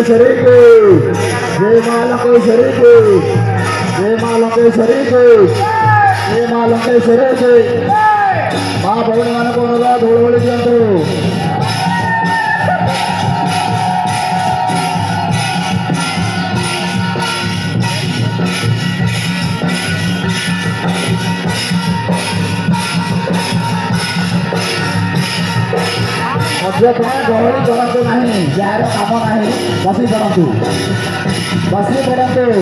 लंकेश्वरी की जय मां लंकेश्वरी की जय मां लंकेश्वरी की जय मां लंकेश्वरी की मां भौणी मान को धूल बोली दियंतु मध्य तुम्हें गहरी करतु नहीं जार कम नहीं बसी पड़ू बसी पड़ू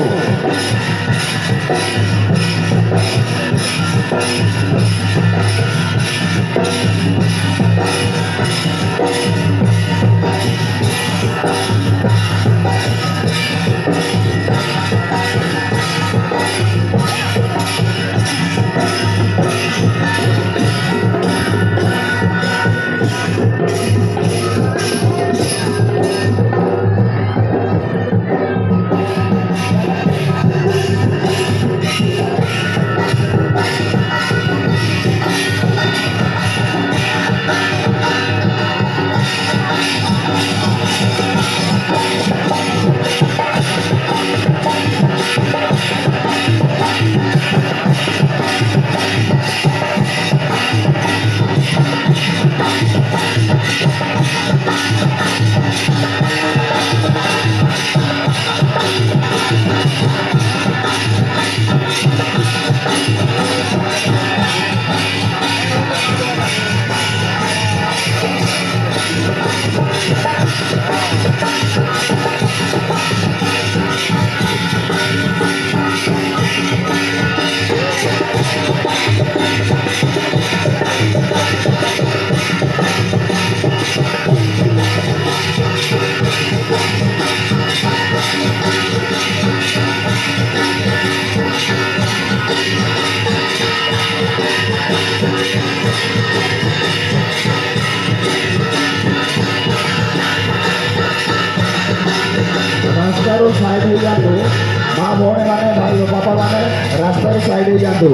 साइड हो जातु माँ भौणी मैंने भाई बापा मैंने रास्तार साइड हो जातु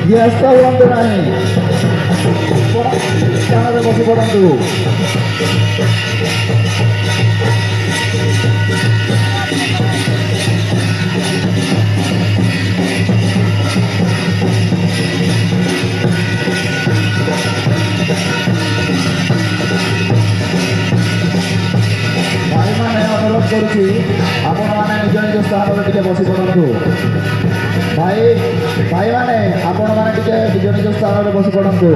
व्यस्त हुआ नहीं बसी पड़ू भाई मैंने अनुरोध करुँच आपण मैंने निज निज स्थान टे बसी पड़ू भाई भाई मैंने आपण मैंने निज निज स्थान बसी पड़ू।